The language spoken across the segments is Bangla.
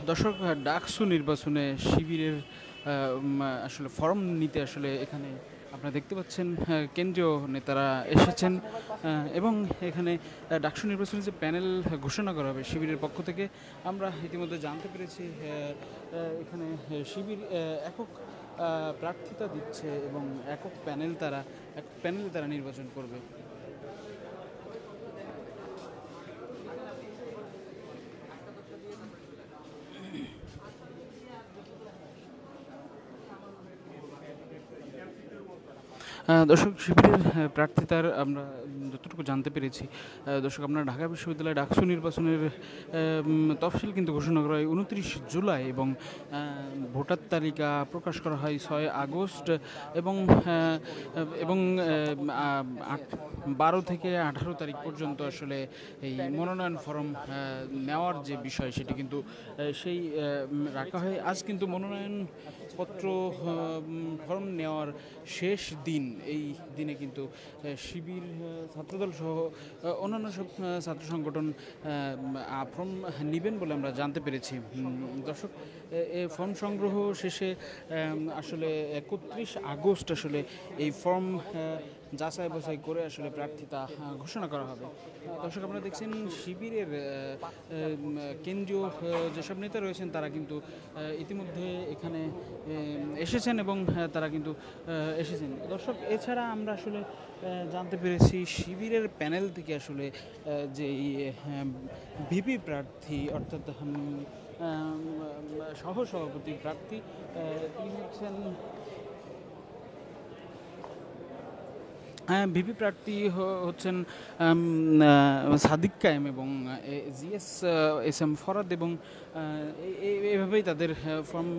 দর্শক, ডাকসু নির্বাচনে শিবিরের আসলে ফর্ম নিতে আসলে এখানে আপনারা দেখতে পাচ্ছেন কেন্দ্রীয় নেতারা এসেছেন এবং এখানে ডাকসু নির্বাচনের যে প্যানেল ঘোষণা করা হবে শিবিরের পক্ষ থেকে আমরা ইতিমধ্যে জানতে পেরেছি। এখানে শিবির একক প্রার্থিতা দিচ্ছে এবং একক প্যানেলে তারা নির্বাচন করবে। দর্শক, শিবিরের প্রার্থিতার আমরা যতটুকু জানতে পেরেছি, দর্শক, আপনার ঢাকা বিশ্ববিদ্যালয়ে ডাকসু নির্বাচনের তফসিল কিন্তু ঘোষণা করা হয় 29 জুলাই এবং ভোটার তালিকা প্রকাশ করা হয় 6 আগস্ট এবং এবং 12 থেকে 18 তারিখ পর্যন্ত আসলে এই মনোনয়ন ফর্ম নেওয়ার যে বিষয় সেটি কিন্তু সেই রাখা হয়। আজ কিন্তু মনোনয়ন পত্র ফর্ম নেওয়ার শেষ দিন। এই দিনে কিন্তু শিবির, ছাত্রদল সহ অন্যান্য সব ছাত্র সংগঠন ফর্ম নেবেন বলে আমরা জানতে পেরেছি। দর্শক, এই ফর্ম সংগ্রহ শেষে আসলে 31 আগস্ট আসলে এই ফর্ম যাচাই বাছাই করে আসলে প্রার্থিতা ঘোষণা করা হবে। দর্শক, আপনারা দেখছেন শিবিরের কেন্দ্রীয় যেসব নেতা রয়েছেন তারা কিন্তু ইতিমধ্যে এখানে এসেছেন এবং তারা কিন্তু এসেছেন। দর্শক, এছাড়া আমরা আসলে জানতে পেরেছি শিবিরের প্যানেল থেকে আসলে যে ভিপি প্রার্থী অর্থাৎ সহসভাপতি প্রার্থী তিনি হচ্ছেন ভিপি প্রার্থী হচ্ছেন সাদিক কায়েম এবং জিএস এস এম ফরাদ এবং এইভাবেই তাদের ফর্ম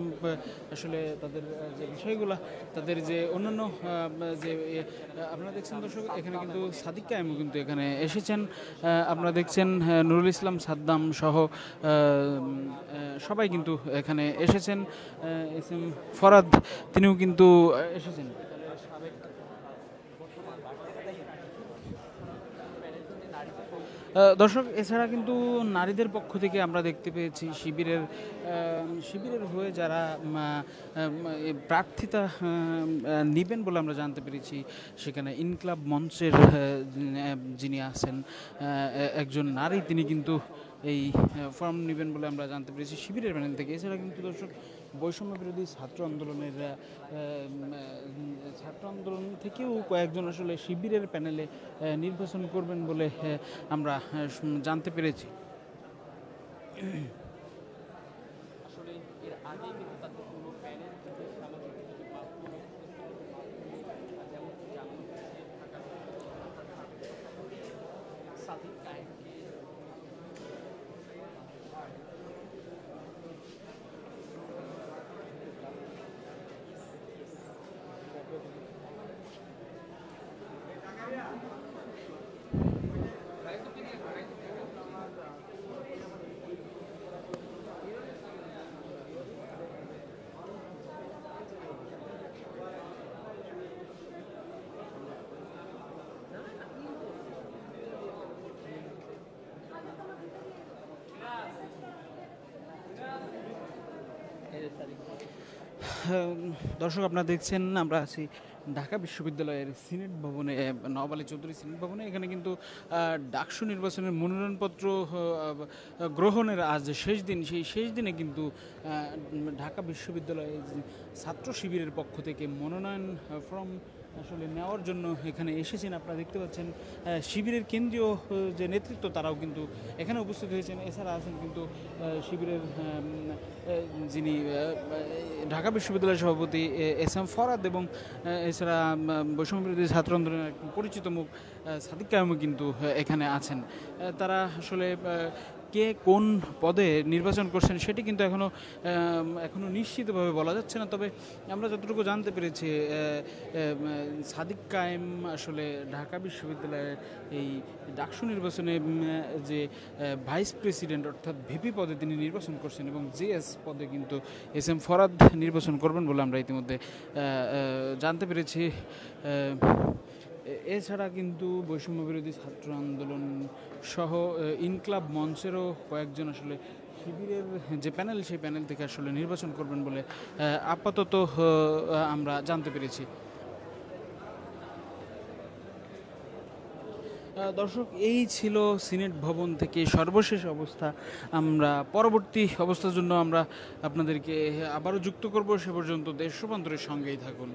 আসলে তাদের যে বিষয়গুলো, তাদের যে অন্যান্য যে আপনারা দেখছেন। দর্শক, এখানে কিন্তু সাদিক কায়েমও কিন্তু এখানে এসেছেন। আপনারা দেখছেন নুরুল ইসলাম সাদ্দাম সহ সবাই কিন্তু এখানে এসেছেন। এস এম ফরাদ তিনিও কিন্তু এসেছেন। দর্শক, এছাড়া কিন্তু নারীদের পক্ষ থেকে আমরা দেখতে পেয়েছি শিবিরের হয়ে যারা প্রার্থিতা নেবেন বলে আমরা জানতে পেরেছি। সেখানে ইনকলাব মঞ্চের যিনি আছেন একজন নারী, তিনি কিন্তু এই ফর্ম নেবেন বলে আমরা জানতে পেরেছি শিবিরের প্যানেল থেকে। এছাড়া কিন্তু দর্শক, বৈষম্য বিরোধী ছাত্র আন্দোলন থেকেও কয়েকজন আসলে শিবিরের প্যানেলে নির্বাচন করবেন বলে আমরা জানতে পেরেছি। আসলে এর আগে কিন্তু তাদের কোনো প্যানেল থেকে সামাজিক কিছু সাদিক কায়েমকে দর্শক, আপনারা দেখছেন আমরা আছি ঢাকা বিশ্ববিদ্যালয়ের সিনেট ভবনে, নওয়াব আলী চৌধুরী সিনেট ভবনে। এখানে কিন্তু ডাকসু নির্বাচনের মনোনয়নপত্র গ্রহণের আজ শেষ দিন। সেই শেষ দিনে কিন্তু ঢাকা বিশ্ববিদ্যালয়ের ছাত্র শিবিরের পক্ষ থেকে মনোনয়ন ফর্ম আসলে নেওয়ার জন্য এখানে এসেছেন। আপনারা দেখতে পাচ্ছেন শিবিরের কেন্দ্রীয় যে নেতৃত্ব তারাও কিন্তু এখানে উপস্থিত হয়েছেন। এছাড়া আছেন কিন্তু শিবিরের যিনি ঢাকা বিশ্ববিদ্যালয়ের সভাপতি এস এম ফরাদ এবং এছাড়া বৈষম্য বিরোধী ছাত্র আন্দোলনের একজন পরিচিত মুখ সাদিক কায়েমও কিন্তু এখানে আছেন। তারা আসলে কে কোন পদে নির্বাচন করছেন সেটি কিন্তু এখনো নিশ্চিতভাবে বলা যাচ্ছে না। তবে আমরা যতটুকু জানতে পেরেছি সাদিক কায়েম আসলে ঢাকা বিশ্ববিদ্যালয়ের এই ডাকসু নির্বাচনে যে ভাইস প্রেসিডেন্ট অর্থাৎ ভিপি পদে তিনি নির্বাচন করছেন এবং জিএস পদে কিন্তু এস এম ফরাদ নির্বাচন করবেন বলে আমরা ইতিমধ্যে জানতে পেরেছি। এছাড়া কিন্তু বৈষম্য বিরোধী ছাত্র আন্দোলন সহ ইনকলাব মঞ্চেরও কয়েকজন আসলে শিবিরের যে প্যানেল সেই প্যানেল থেকে আসলে নির্বাচন করবেন বলে আপাতত আমরা জানতে পেরেছি। দর্শক, এই ছিল সিনেট ভবন থেকে সর্বশেষ অবস্থা। আমরা পরবর্তী অবস্থার জন্য আমরা আপনাদেরকে আবারও যুক্ত করব। সে পর্যন্ত দেশ রূপান্তরের সঙ্গেই থাকুন।